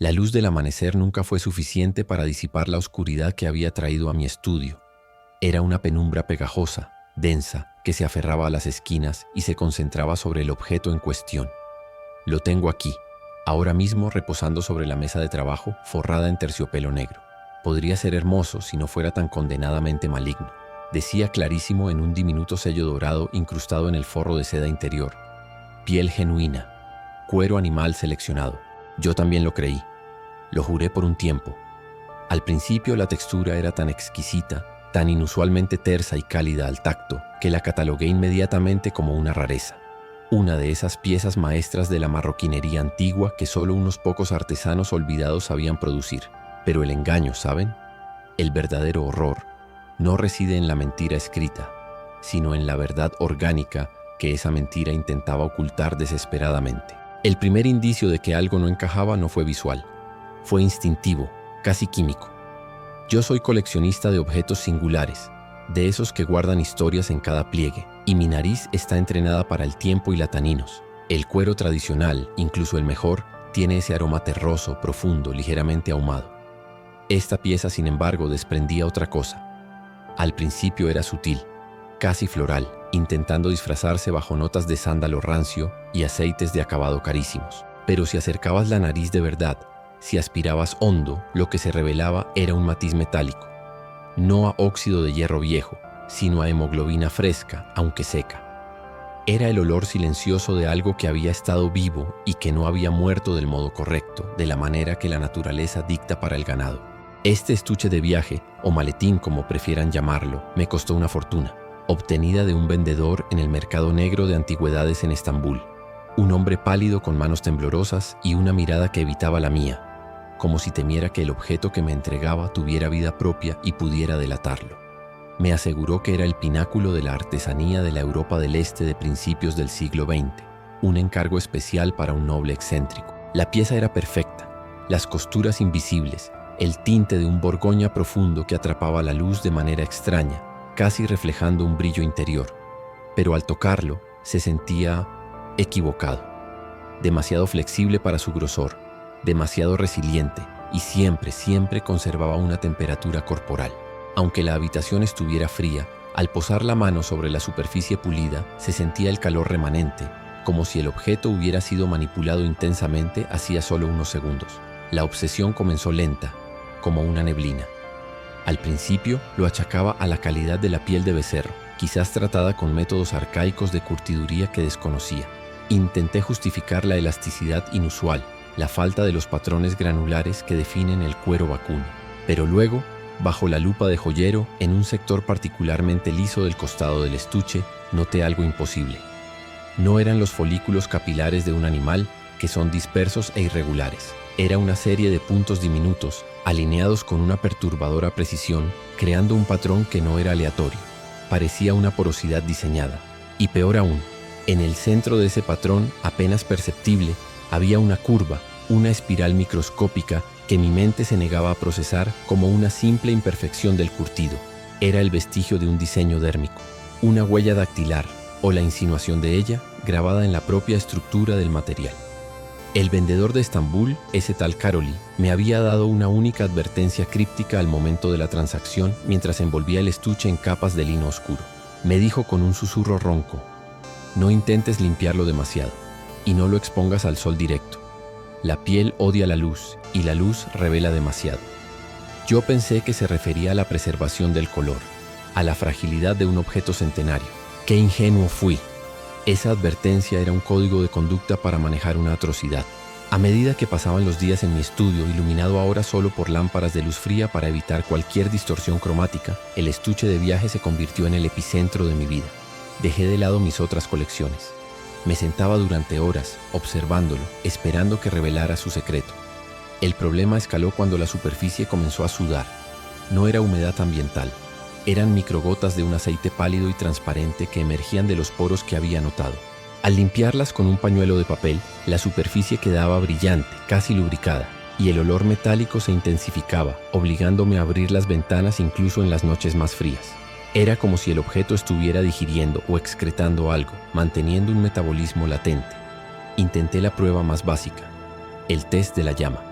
La luz del amanecer nunca fue suficiente para disipar la oscuridad que había traído a mi estudio. Era una penumbra pegajosa, densa, que se aferraba a las esquinas y se concentraba sobre el objeto en cuestión. Lo tengo aquí, ahora mismo reposando sobre la mesa de trabajo, forrada en terciopelo negro. Podría ser hermoso si no fuera tan condenadamente maligno, decía clarísimo en un diminuto sello dorado incrustado en el forro de seda interior. Piel genuina, cuero animal seleccionado. Yo también lo creí. Lo juré por un tiempo. Al principio la textura era tan exquisita, tan inusualmente tersa y cálida al tacto, que la catalogué inmediatamente como una rareza. Una de esas piezas maestras de la marroquinería antigua que solo unos pocos artesanos olvidados sabían producir. Pero el engaño, ¿saben? El verdadero horror no reside en la mentira escrita, sino en la verdad orgánica que esa mentira intentaba ocultar desesperadamente. El primer indicio de que algo no encajaba no fue visual, fue instintivo, casi químico. Yo soy coleccionista de objetos singulares, de esos que guardan historias en cada pliegue, y mi nariz está entrenada para el tiempo y la taninos. El cuero tradicional, incluso el mejor, tiene ese aroma terroso, profundo, ligeramente ahumado. Esta pieza, sin embargo, desprendía otra cosa. Al principio era sutil, casi floral, intentando disfrazarse bajo notas de sándalo rancio y aceites de acabado carísimos. Pero si acercabas la nariz de verdad, si aspirabas hondo, lo que se revelaba era un matiz metálico. No a óxido de hierro viejo, sino a hemoglobina fresca, aunque seca. Era el olor silencioso de algo que había estado vivo y que no había muerto del modo correcto, de la manera que la naturaleza dicta para el ganado. Este estuche de viaje, o maletín como prefieran llamarlo, me costó una fortuna, obtenida de un vendedor en el mercado negro de antigüedades en Estambul. Un hombre pálido con manos temblorosas y una mirada que evitaba la mía, como si temiera que el objeto que me entregaba tuviera vida propia y pudiera delatarlo. Me aseguró que era el pináculo de la artesanía de la Europa del Este de principios del siglo XX, un encargo especial para un noble excéntrico. La pieza era perfecta, las costuras invisibles, el tinte de un borgoña profundo que atrapaba la luz de manera extraña, casi reflejando un brillo interior. Pero al tocarlo, se sentía equivocado. Demasiado flexible para su grosor, demasiado resiliente y siempre conservaba una temperatura corporal. Aunque la habitación estuviera fría, al posar la mano sobre la superficie pulida, se sentía el calor remanente, como si el objeto hubiera sido manipulado intensamente hacía solo unos segundos. La obsesión comenzó lenta, como una neblina. Al principio lo achacaba a la calidad de la piel de becerro, quizás tratada con métodos arcaicos de curtiduría que desconocía. Intenté justificar la elasticidad inusual, la falta de los patrones granulares que definen el cuero vacuno. Pero luego, bajo la lupa de joyero, en un sector particularmente liso del costado del estuche, noté algo imposible. No eran los folículos capilares de un animal, que son dispersos e irregulares. Era una serie de puntos diminutos, alineados con una perturbadora precisión, creando un patrón que no era aleatorio. Parecía una porosidad diseñada. Y peor aún, en el centro de ese patrón, apenas perceptible, había una curva, una espiral microscópica que mi mente se negaba a procesar como una simple imperfección del curtido. Era el vestigio de un diseño dérmico, una huella dactilar, o la insinuación de ella, grabada en la propia estructura del material. El vendedor de Estambul, ese tal Karoli, me había dado una única advertencia críptica al momento de la transacción mientras envolvía el estuche en capas de lino oscuro. Me dijo con un susurro ronco: no intentes limpiarlo demasiado y no lo expongas al sol directo. La piel odia la luz y la luz revela demasiado. Yo pensé que se refería a la preservación del color, a la fragilidad de un objeto centenario. ¡Qué ingenuo fui! Esa advertencia era un código de conducta para manejar una atrocidad. A medida que pasaban los días en mi estudio, iluminado ahora solo por lámparas de luz fría para evitar cualquier distorsión cromática, el estuche de viaje se convirtió en el epicentro de mi vida. Dejé de lado mis otras colecciones. Me sentaba durante horas, observándolo, esperando que revelara su secreto. El problema escaló cuando la superficie comenzó a sudar. No era humedad ambiental. Eran microgotas de un aceite pálido y transparente que emergían de los poros que había notado. Al limpiarlas con un pañuelo de papel, la superficie quedaba brillante, casi lubricada, y el olor metálico se intensificaba, obligándome a abrir las ventanas incluso en las noches más frías. Era como si el objeto estuviera digiriendo o excretando algo, manteniendo un metabolismo latente. Intenté la prueba más básica, el test de la llama.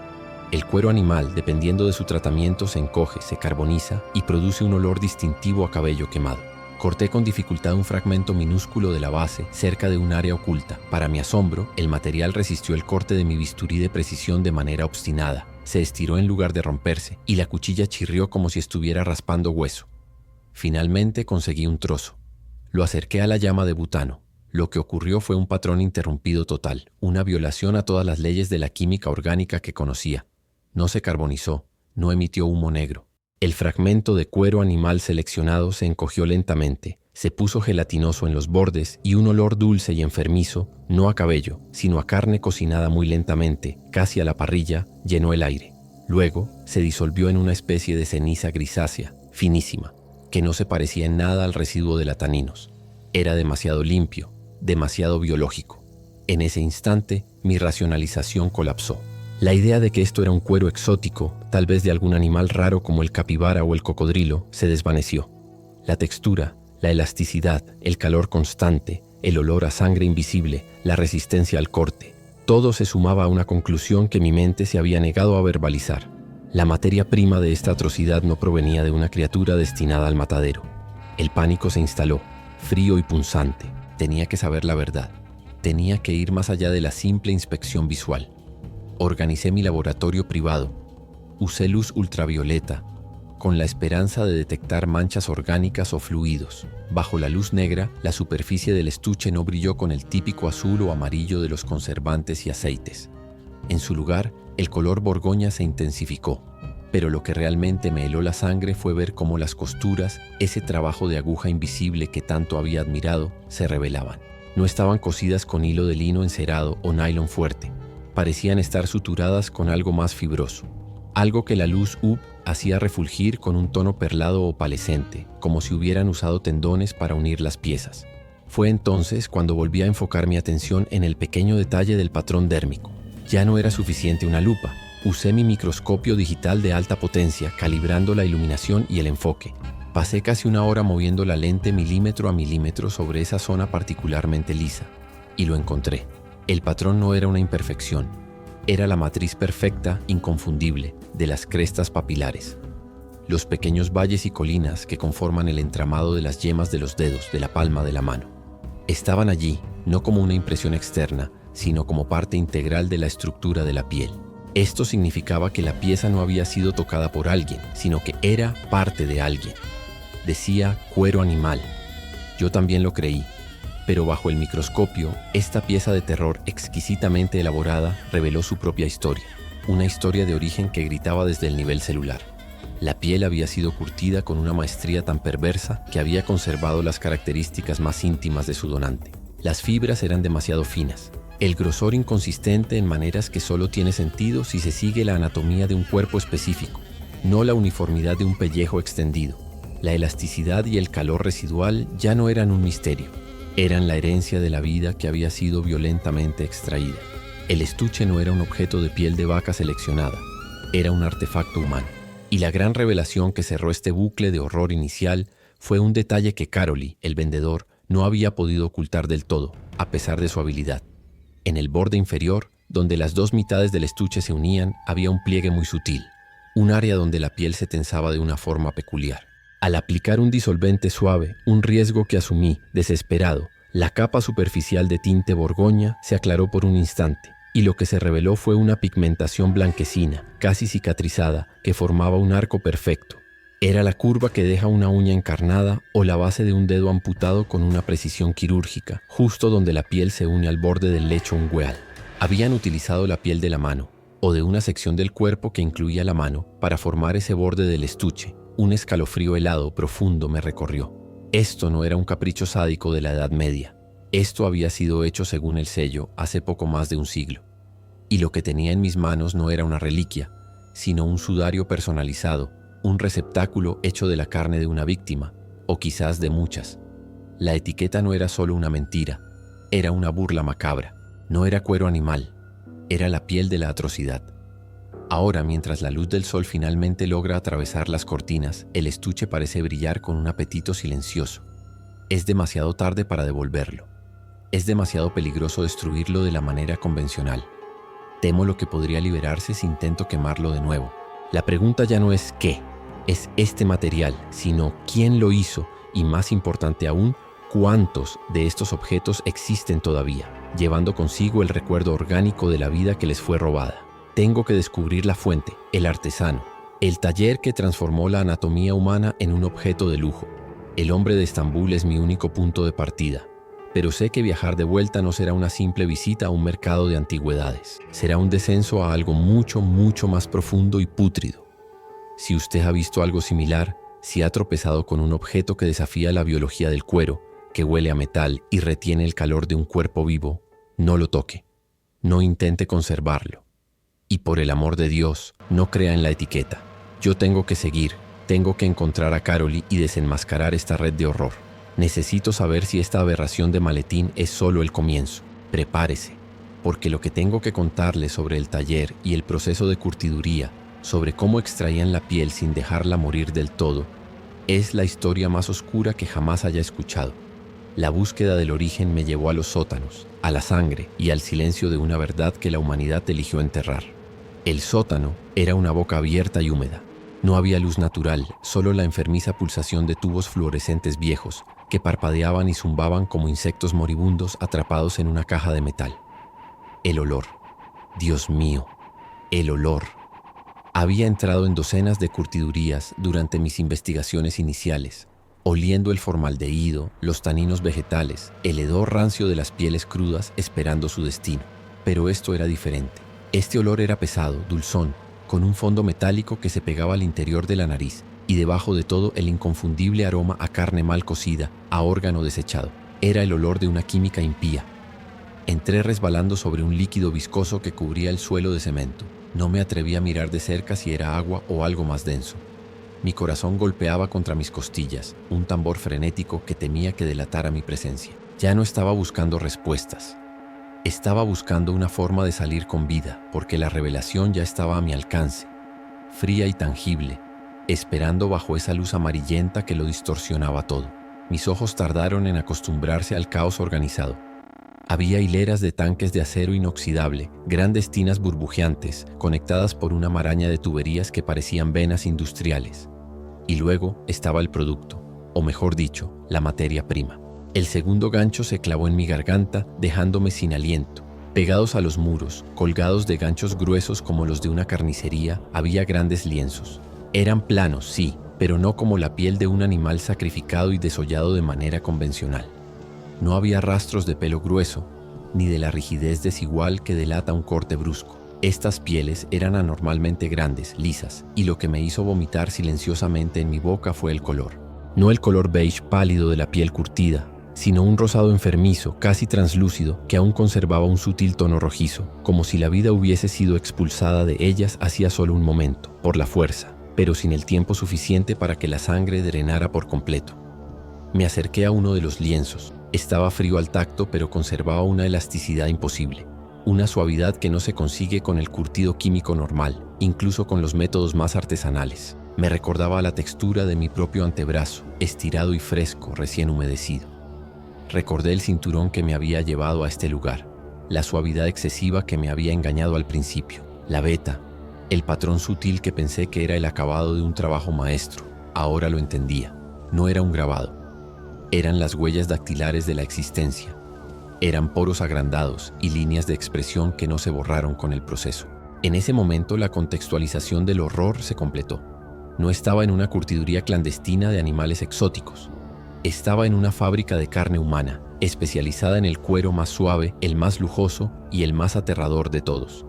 El cuero animal, dependiendo de su tratamiento, se encoge, se carboniza y produce un olor distintivo a cabello quemado. Corté con dificultad un fragmento minúsculo de la base cerca de un área oculta. Para mi asombro, el material resistió el corte de mi bisturí de precisión de manera obstinada. Se estiró en lugar de romperse y la cuchilla chirrió como si estuviera raspando hueso. Finalmente conseguí un trozo. Lo acerqué a la llama de butano. Lo que ocurrió fue un patrón interrumpido total, una violación a todas las leyes de la química orgánica que conocía. No se carbonizó, no emitió humo negro. El fragmento de cuero animal seleccionado se encogió lentamente, se puso gelatinoso en los bordes y un olor dulce y enfermizo, no a cabello, sino a carne cocinada muy lentamente, casi a la parrilla, llenó el aire. Luego se disolvió en una especie de ceniza grisácea, finísima, que no se parecía en nada al residuo de la taninos. Era demasiado limpio, demasiado biológico. En ese instante, mi racionalización colapsó. La idea de que esto era un cuero exótico, tal vez de algún animal raro como el capibara o el cocodrilo, se desvaneció. La textura, la elasticidad, el calor constante, el olor a sangre invisible, la resistencia al corte, todo se sumaba a una conclusión que mi mente se había negado a verbalizar. La materia prima de esta atrocidad no provenía de una criatura destinada al matadero. El pánico se instaló, frío y punzante. Tenía que saber la verdad. Tenía que ir más allá de la simple inspección visual. Organicé mi laboratorio privado. Usé luz ultravioleta, con la esperanza de detectar manchas orgánicas o fluidos. Bajo la luz negra, la superficie del estuche no brilló con el típico azul o amarillo de los conservantes y aceites. En su lugar, el color borgoña se intensificó. Pero lo que realmente me heló la sangre fue ver cómo las costuras, ese trabajo de aguja invisible que tanto había admirado, se revelaban. No estaban cosidas con hilo de lino encerado o nylon fuerte. Parecían estar suturadas con algo más fibroso, algo que la luz UV hacía refulgir con un tono perlado opalescente, como si hubieran usado tendones para unir las piezas. Fue entonces cuando volví a enfocar mi atención en el pequeño detalle del patrón dérmico. Ya no era suficiente una lupa. Usé mi microscopio digital de alta potencia, calibrando la iluminación y el enfoque. Pasé casi una hora moviendo la lente milímetro a milímetro sobre esa zona particularmente lisa, y lo encontré. El patrón no era una imperfección, era la matriz perfecta, inconfundible, de las crestas papilares. Los pequeños valles y colinas que conforman el entramado de las yemas de los dedos de la palma de la mano. Estaban allí, no como una impresión externa, sino como parte integral de la estructura de la piel. Esto significaba que la pieza no había sido tocada por alguien, sino que era parte de alguien. Decía cuero animal. Yo también lo creí. Pero bajo el microscopio, esta pieza de terror exquisitamente elaborada reveló su propia historia, una historia de origen que gritaba desde el nivel celular. La piel había sido curtida con una maestría tan perversa que había conservado las características más íntimas de su donante. Las fibras eran demasiado finas, el grosor inconsistente en maneras que solo tiene sentido si se sigue la anatomía de un cuerpo específico, no la uniformidad de un pellejo extendido. La elasticidad y el calor residual ya no eran un misterio. Eran la herencia de la vida que había sido violentamente extraída. El estuche no era un objeto de piel de vaca seleccionada, era un artefacto humano. Y la gran revelación que cerró este bucle de horror inicial fue un detalle que Caroly, el vendedor, no había podido ocultar del todo, a pesar de su habilidad. En el borde inferior, donde las dos mitades del estuche se unían, había un pliegue muy sutil, un área donde la piel se tensaba de una forma peculiar. Al aplicar un disolvente suave, un riesgo que asumí, desesperado, la capa superficial de tinte borgoña se aclaró por un instante, y lo que se reveló fue una pigmentación blanquecina, casi cicatrizada, que formaba un arco perfecto. Era la curva que deja una uña encarnada o la base de un dedo amputado con una precisión quirúrgica, justo donde la piel se une al borde del lecho ungueal. Habían utilizado la piel de la mano, o de una sección del cuerpo que incluía la mano, para formar ese borde del estuche. Un escalofrío helado profundo me recorrió. Esto no era un capricho sádico de la Edad Media. Esto había sido hecho según el sello hace poco más de un siglo. Y lo que tenía en mis manos no era una reliquia, sino un sudario personalizado, un receptáculo hecho de la carne de una víctima, o quizás de muchas. La etiqueta no era solo una mentira, era una burla macabra. No era cuero animal, era la piel de la atrocidad. Ahora, mientras la luz del sol finalmente logra atravesar las cortinas, el estuche parece brillar con un apetito silencioso. Es demasiado tarde para devolverlo. Es demasiado peligroso destruirlo de la manera convencional. Temo lo que podría liberarse si intento quemarlo de nuevo. La pregunta ya no es qué es este material, sino quién lo hizo y, más importante aún, cuántos de estos objetos existen todavía, llevando consigo el recuerdo orgánico de la vida que les fue robada. Tengo que descubrir la fuente, el artesano, el taller que transformó la anatomía humana en un objeto de lujo. El hombre de Estambul es mi único punto de partida, pero sé que viajar de vuelta no será una simple visita a un mercado de antigüedades. Será un descenso a algo mucho, mucho más profundo y pútrido. Si usted ha visto algo similar, si ha tropezado con un objeto que desafía la biología del cuero, que huele a metal y retiene el calor de un cuerpo vivo, no lo toque. No intente conservarlo. Y por el amor de Dios, no crea en la etiqueta. Yo tengo que seguir, tengo que encontrar a Caroly y desenmascarar esta red de horror. Necesito saber si esta aberración de maletín es solo el comienzo. Prepárese, porque lo que tengo que contarle sobre el taller y el proceso de curtiduría, sobre cómo extraían la piel sin dejarla morir del todo, es la historia más oscura que jamás haya escuchado. La búsqueda del origen me llevó a los sótanos, a la sangre y al silencio de una verdad que la humanidad eligió enterrar. El sótano era una boca abierta y húmeda. No había luz natural, solo la enfermiza pulsación de tubos fluorescentes viejos que parpadeaban y zumbaban como insectos moribundos atrapados en una caja de metal. El olor. Dios mío, el olor. Había entrado en docenas de curtidurías durante mis investigaciones iniciales, oliendo el formaldehído, los taninos vegetales, el hedor rancio de las pieles crudas esperando su destino. Pero esto era diferente. Este olor era pesado, dulzón, con un fondo metálico que se pegaba al interior de la nariz, y debajo de todo el inconfundible aroma a carne mal cocida, a órgano desechado. Era el olor de una química impía. Entré resbalando sobre un líquido viscoso que cubría el suelo de cemento. No me atreví a mirar de cerca si era agua o algo más denso. Mi corazón golpeaba contra mis costillas, un tambor frenético que temía que delatara mi presencia. Ya no estaba buscando respuestas. Estaba buscando una forma de salir con vida, porque la revelación ya estaba a mi alcance, fría y tangible, esperando bajo esa luz amarillenta que lo distorsionaba todo. Mis ojos tardaron en acostumbrarse al caos organizado. Había hileras de tanques de acero inoxidable, grandes tinas burbujeantes, conectadas por una maraña de tuberías que parecían venas industriales. Y luego estaba el producto, o mejor dicho, la materia prima. El segundo gancho se clavó en mi garganta, dejándome sin aliento. Pegados a los muros, colgados de ganchos gruesos como los de una carnicería, había grandes lienzos. Eran planos, sí, pero no como la piel de un animal sacrificado y desollado de manera convencional. No había rastros de pelo grueso, ni de la rigidez desigual que delata un corte brusco. Estas pieles eran anormalmente grandes, lisas, y lo que me hizo vomitar silenciosamente en mi boca fue el color. No el color beige pálido de la piel curtida, sino un rosado enfermizo, casi translúcido, que aún conservaba un sutil tono rojizo, como si la vida hubiese sido expulsada de ellas hacía solo un momento, por la fuerza, pero sin el tiempo suficiente para que la sangre drenara por completo. Me acerqué a uno de los lienzos. Estaba frío al tacto, pero conservaba una elasticidad imposible, una suavidad que no se consigue con el curtido químico normal, incluso con los métodos más artesanales. Me recordaba la textura de mi propio antebrazo, estirado y fresco, recién humedecido. Recordé el cinturón que me había llevado a este lugar, la suavidad excesiva que me había engañado al principio, la veta, el patrón sutil que pensé que era el acabado de un trabajo maestro. Ahora lo entendía. No era un grabado. Eran las huellas dactilares de la existencia. Eran poros agrandados y líneas de expresión que no se borraron con el proceso. En ese momento la contextualización del horror se completó. No estaba en una curtiduría clandestina de animales exóticos. Estaba en una fábrica de carne humana, especializada en el cuero más suave, el más lujoso y el más aterrador de todos.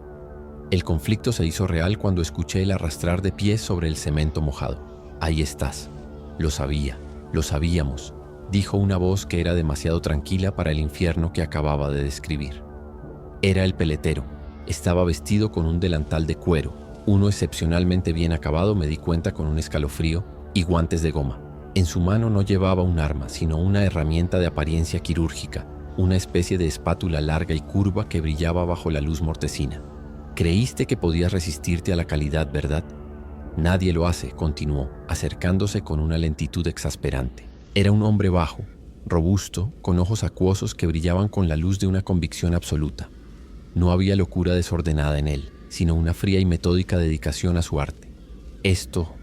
El conflicto se hizo real cuando escuché el arrastrar de pies sobre el cemento mojado. Ahí estás. Lo sabía, lo sabíamos, dijo una voz que era demasiado tranquila para el infierno que acababa de describir. Era el peletero. Estaba vestido con un delantal de cuero, uno excepcionalmente bien acabado, me di cuenta con un escalofrío, y guantes de goma. En su mano no llevaba un arma, sino una herramienta de apariencia quirúrgica, una especie de espátula larga y curva que brillaba bajo la luz mortecina. Creíste que podías resistirte a la calidad, ¿verdad? Nadie lo hace, continuó, acercándose con una lentitud exasperante. Era un hombre bajo, robusto, con ojos acuosos que brillaban con la luz de una convicción absoluta. No había locura desordenada en él, sino una fría y metódica dedicación a su arte. Esto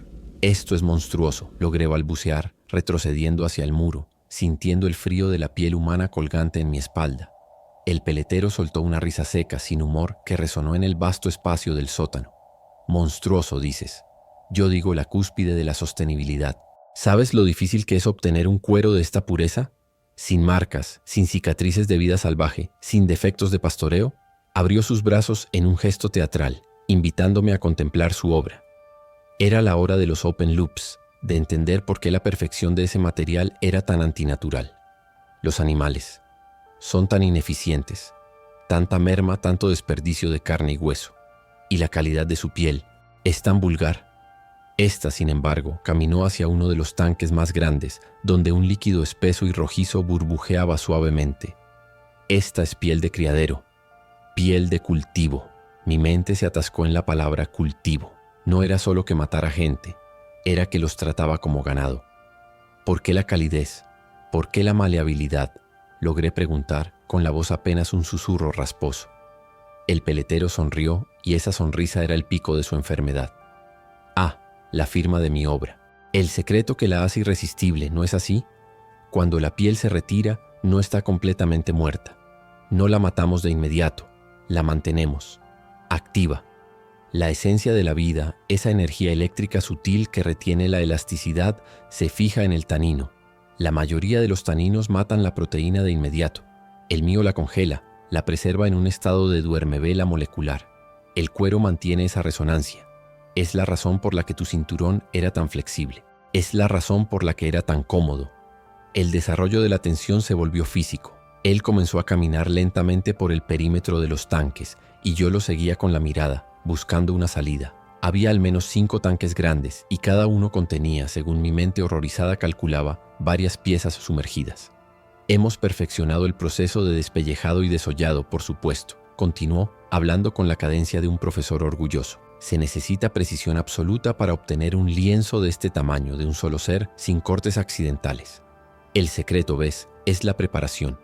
es monstruoso, logré balbucear, retrocediendo hacia el muro, sintiendo el frío de la piel humana colgante en mi espalda. El peletero soltó una risa seca, sin humor, que resonó en el vasto espacio del sótano. Monstruoso, dices. Yo digo la cúspide de la sostenibilidad. ¿Sabes lo difícil que es obtener un cuero de esta pureza? Sin marcas, sin cicatrices de vida salvaje, sin defectos de pastoreo. Abrió sus brazos en un gesto teatral, invitándome a contemplar su obra. Era la hora de los open loops, de entender por qué la perfección de ese material era tan antinatural. Los animales son tan ineficientes, tanta merma, tanto desperdicio de carne y hueso, y la calidad de su piel es tan vulgar. Esta, sin embargo, caminó hacia uno de los tanques más grandes, donde un líquido espeso y rojizo burbujeaba suavemente. Esta es piel de criadero, piel de cultivo. Mi mente se atascó en la palabra cultivo. No era solo que matara gente, era que los trataba como ganado. ¿Por qué la calidez? ¿Por qué la maleabilidad? Logré preguntar, con la voz apenas un susurro rasposo. El peletero sonrió y esa sonrisa era el pico de su enfermedad. Ah, la firma de mi obra. El secreto que la hace irresistible, ¿no es así? Cuando la piel se retira, no está completamente muerta. No la matamos de inmediato, la mantenemos, activa. La esencia de la vida, esa energía eléctrica sutil que retiene la elasticidad, se fija en el tanino. La mayoría de los taninos matan la proteína de inmediato. El mío la congela, la preserva en un estado de duermevela molecular. El cuero mantiene esa resonancia. Es la razón por la que tu cinturón era tan flexible. Es la razón por la que era tan cómodo. El desarrollo de la tensión se volvió físico. Él comenzó a caminar lentamente por el perímetro de los tanques y yo lo seguía con la mirada, buscando una salida. Había al menos 5 tanques grandes y cada uno contenía, según mi mente horrorizada calculaba, varias piezas sumergidas. Hemos perfeccionado el proceso de despellejado y desollado, por supuesto, continuó, hablando con la cadencia de un profesor orgulloso. Se necesita precisión absoluta para obtener un lienzo de este tamaño, de un solo ser, sin cortes accidentales. El secreto, ¿ves?, es la preparación.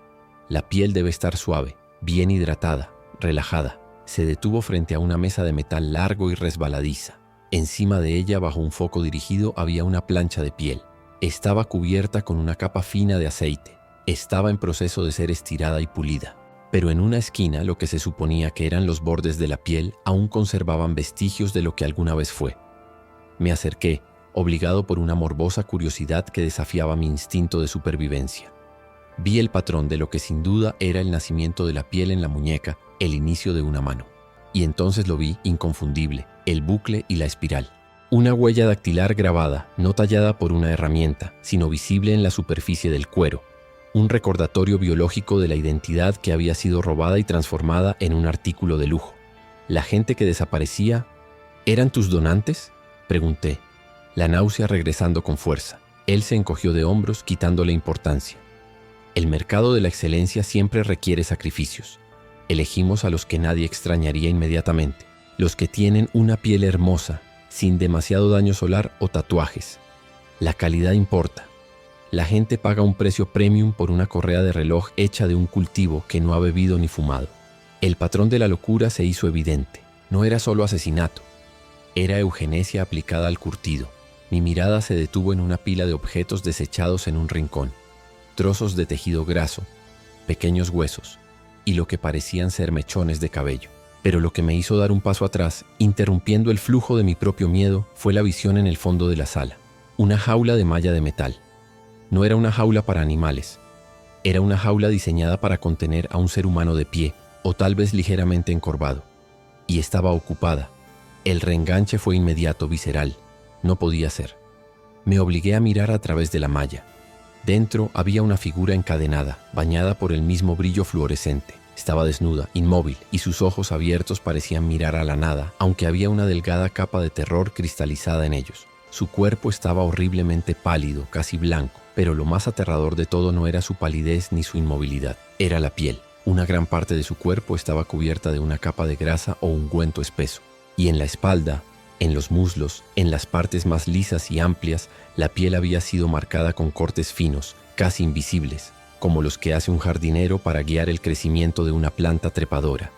La piel debe estar suave, bien hidratada, relajada. Se detuvo frente a una mesa de metal largo y resbaladiza. Encima de ella, bajo un foco dirigido, había una plancha de piel. Estaba cubierta con una capa fina de aceite. Estaba en proceso de ser estirada y pulida. Pero en una esquina, lo que se suponía que eran los bordes de la piel, aún conservaban vestigios de lo que alguna vez fue. Me acerqué, obligado por una morbosa curiosidad que desafiaba mi instinto de supervivencia. Vi el patrón de lo que sin duda era el nacimiento de la piel en la muñeca, el inicio de una mano. Y entonces lo vi inconfundible, el bucle y la espiral. Una huella dactilar grabada, no tallada por una herramienta, sino visible en la superficie del cuero. Un recordatorio biológico de la identidad que había sido robada y transformada en un artículo de lujo. ¿La gente que desaparecía eran tus donantes?, pregunté, la náusea regresando con fuerza. Él se encogió de hombros, quitándole importancia. El mercado de la excelencia siempre requiere sacrificios. Elegimos a los que nadie extrañaría inmediatamente, los que tienen una piel hermosa, sin demasiado daño solar o tatuajes. La calidad importa. La gente paga un precio premium por una correa de reloj hecha de un cultivo que no ha bebido ni fumado. El patrón de la locura se hizo evidente. No era solo asesinato. Era eugenesia aplicada al curtido. Mi mirada se detuvo en una pila de objetos desechados en un rincón. Trozos de tejido graso, pequeños huesos y lo que parecían ser mechones de cabello. Pero lo que me hizo dar un paso atrás, interrumpiendo el flujo de mi propio miedo, fue la visión en el fondo de la sala. Una jaula de malla de metal. No era una jaula para animales. Era una jaula diseñada para contener a un ser humano de pie, o tal vez ligeramente encorvado. Y estaba ocupada. El reenganche fue inmediato, visceral. No podía ser. Me obligué a mirar a través de la malla. Dentro había una figura encadenada, bañada por el mismo brillo fluorescente. Estaba desnuda, inmóvil, y sus ojos abiertos parecían mirar a la nada, aunque había una delgada capa de terror cristalizada en ellos. Su cuerpo estaba horriblemente pálido, casi blanco, pero lo más aterrador de todo no era su palidez ni su inmovilidad, era la piel. Una gran parte de su cuerpo estaba cubierta de una capa de grasa o ungüento espeso, y en la espalda, en los muslos, en las partes más lisas y amplias, la piel había sido marcada con cortes finos, casi invisibles, como los que hace un jardinero para guiar el crecimiento de una planta trepadora.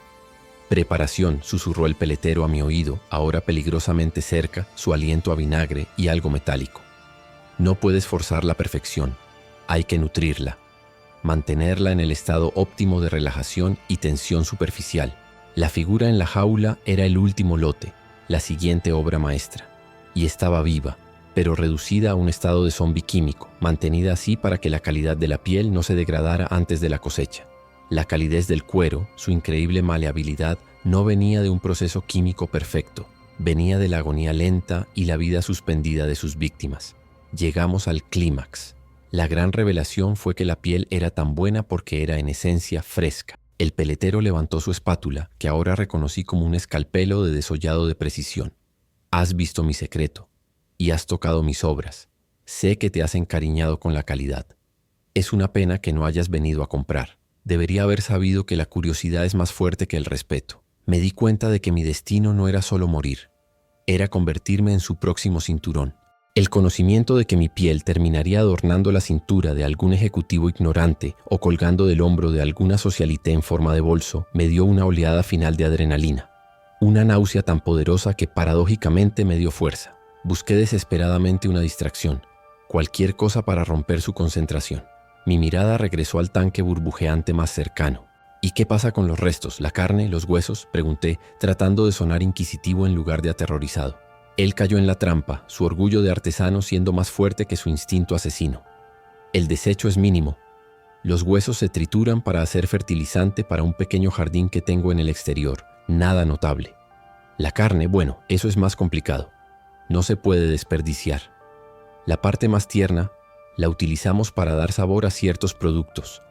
Preparación, susurró el peletero a mi oído, ahora peligrosamente cerca, su aliento a vinagre y algo metálico. No puedes forzar la perfección, hay que nutrirla, mantenerla en el estado óptimo de relajación y tensión superficial. La figura en la jaula era el último lote, la siguiente obra maestra, y estaba viva, pero reducida a un estado de zombi químico, mantenida así para que la calidad de la piel no se degradara antes de la cosecha. La calidez del cuero, su increíble maleabilidad, no venía de un proceso químico perfecto, venía de la agonía lenta y la vida suspendida de sus víctimas. Llegamos al clímax. La gran revelación fue que la piel era tan buena porque era en esencia fresca. El peletero levantó su espátula, que ahora reconocí como un escalpelo de desollado de precisión. Has visto mi secreto y has tocado mis obras. Sé que te has encariñado con la calidad. Es una pena que no hayas venido a comprar. Debería haber sabido que la curiosidad es más fuerte que el respeto. Me di cuenta de que mi destino no era solo morir, era convertirme en su próximo cinturón. El conocimiento de que mi piel terminaría adornando la cintura de algún ejecutivo ignorante o colgando del hombro de alguna socialité en forma de bolso me dio una oleada final de adrenalina. Una náusea tan poderosa que paradójicamente me dio fuerza. Busqué desesperadamente una distracción, cualquier cosa para romper su concentración. Mi mirada regresó al tanque burbujeante más cercano. ¿Y qué pasa con los restos, la carne, los huesos?, pregunté, tratando de sonar inquisitivo en lugar de aterrorizado. Él cayó en la trampa, su orgullo de artesano siendo más fuerte que su instinto asesino. El desecho es mínimo. Los huesos se trituran para hacer fertilizante para un pequeño jardín que tengo en el exterior. Nada notable. La carne, bueno, eso es más complicado. No se puede desperdiciar. La parte más tierna la utilizamos para dar sabor a ciertos productos.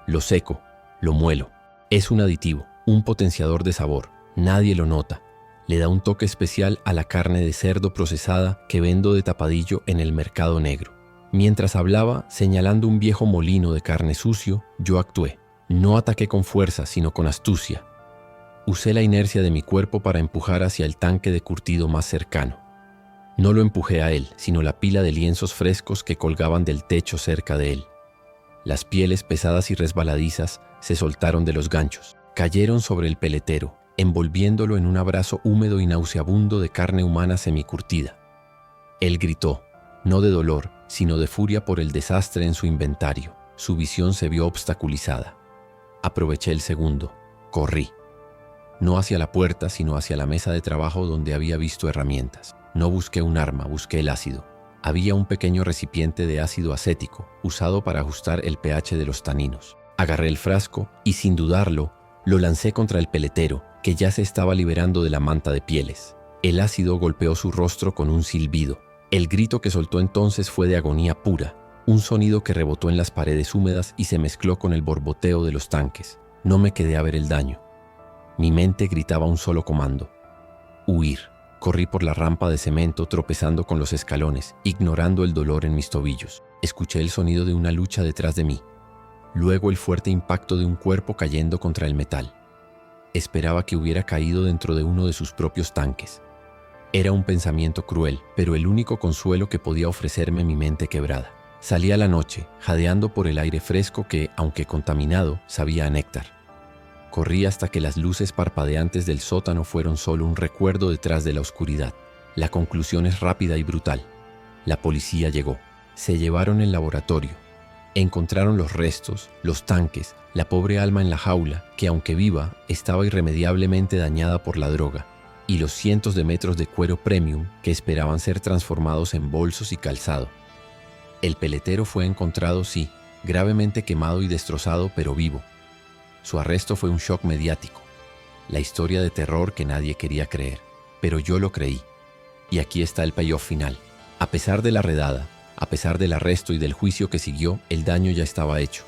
Lo seco, lo muelo. Es un aditivo, un potenciador de sabor. Nadie lo nota. Le da un toque especial a la carne de cerdo procesada que vendo de tapadillo en el mercado negro. Mientras hablaba, señalando un viejo molino de carne sucio, yo actué. No ataqué con fuerza, sino con astucia. Usé la inercia de mi cuerpo para empujar hacia el tanque de curtido más cercano. No lo empujé a él, sino la pila de lienzos frescos que colgaban del techo cerca de él. Las pieles pesadas y resbaladizas se soltaron de los ganchos, cayeron sobre el peletero, envolviéndolo en un abrazo húmedo y nauseabundo de carne humana semicurtida. Él gritó, no de dolor, sino de furia por el desastre en su inventario. Su visión se vio obstaculizada. Aproveché el segundo. Corrí. No hacia la puerta, sino hacia la mesa de trabajo donde había visto herramientas. No busqué un arma, busqué el ácido. Había un pequeño recipiente de ácido acético, usado para ajustar el pH de los taninos. Agarré el frasco y, sin dudarlo, lo lancé contra el peletero, que ya se estaba liberando de la manta de pieles. El ácido golpeó su rostro con un silbido. El grito que soltó entonces fue de agonía pura, un sonido que rebotó en las paredes húmedas y se mezcló con el borboteo de los tanques. No me quedé a ver el daño. Mi mente gritaba un solo comando: huir. Corrí por la rampa de cemento tropezando con los escalones, ignorando el dolor en mis tobillos. Escuché el sonido de una lucha detrás de mí. Luego el fuerte impacto de un cuerpo cayendo contra el metal. Esperaba que hubiera caído dentro de uno de sus propios tanques. Era un pensamiento cruel, pero el único consuelo que podía ofrecerme mi mente quebrada. Salí a la noche, jadeando por el aire fresco que, aunque contaminado, sabía a néctar. Corrí hasta que las luces parpadeantes del sótano fueron solo un recuerdo detrás de la oscuridad. La conclusión es rápida y brutal. La policía llegó. Se llevaron el laboratorio. Encontraron los restos, los tanques, la pobre alma en la jaula, que aunque viva, estaba irremediablemente dañada por la droga, y los cientos de metros de cuero premium que esperaban ser transformados en bolsos y calzado. El peletero fue encontrado, sí, gravemente quemado y destrozado, pero vivo. Su arresto fue un shock mediático, la historia de terror que nadie quería creer, pero yo lo creí. Y aquí está el payoff final. A pesar de la redada, a pesar del arresto y del juicio que siguió, el daño ya estaba hecho.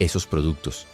Esos productos,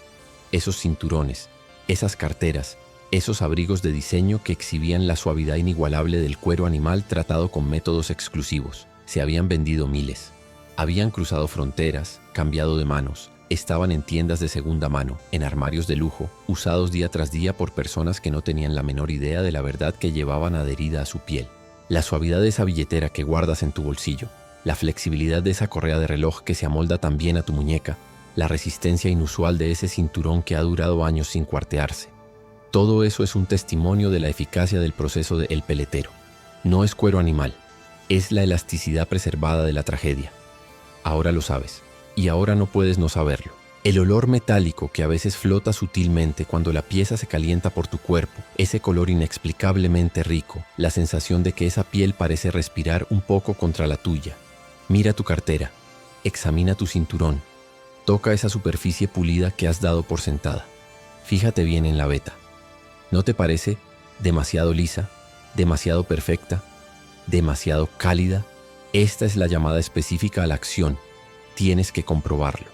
esos cinturones, esas carteras, esos abrigos de diseño que exhibían la suavidad inigualable del cuero animal tratado con métodos exclusivos, se habían vendido miles. Habían cruzado fronteras, cambiado de manos. Estaban en tiendas de segunda mano, en armarios de lujo, usados día tras día por personas que no tenían la menor idea de la verdad que llevaban adherida a su piel. La suavidad de esa billetera que guardas en tu bolsillo, la flexibilidad de esa correa de reloj que se amolda tan bien a tu muñeca, la resistencia inusual de ese cinturón que ha durado años sin cuartearse. Todo eso es un testimonio de la eficacia del proceso de El Peletero. No es cuero animal, es la elasticidad preservada de la tragedia. Ahora lo sabes, y ahora no puedes no saberlo. El olor metálico que a veces flota sutilmente cuando la pieza se calienta por tu cuerpo, ese color inexplicablemente rico, la sensación de que esa piel parece respirar un poco contra la tuya. Mira tu cartera, examina tu cinturón, toca esa superficie pulida que has dado por sentada. Fíjate bien en la veta. ¿No te parece demasiado lisa, demasiado perfecta, demasiado cálida? Esta es la llamada específica a la acción. Tienes que comprobarlo.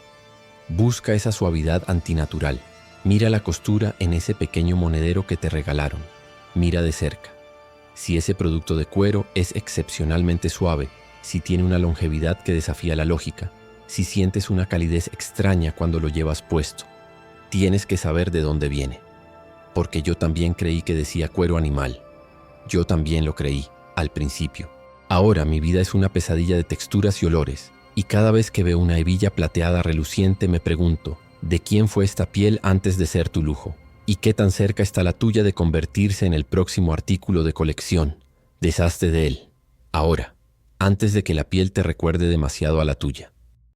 Busca esa suavidad antinatural. Mira la costura en ese pequeño monedero que te regalaron. Mira de cerca. Si ese producto de cuero es excepcionalmente suave, si tiene una longevidad que desafía la lógica, si sientes una calidez extraña cuando lo llevas puesto, tienes que saber de dónde viene. Porque yo también creí que decía cuero animal. Yo también lo creí, al principio. Ahora mi vida es una pesadilla de texturas y olores, y cada vez que veo una hebilla plateada reluciente me pregunto, ¿de quién fue esta piel antes de ser tu lujo? ¿Y qué tan cerca está la tuya de convertirse en el próximo artículo de colección? Deshazte de él, ahora, antes de que la piel te recuerde demasiado a la tuya.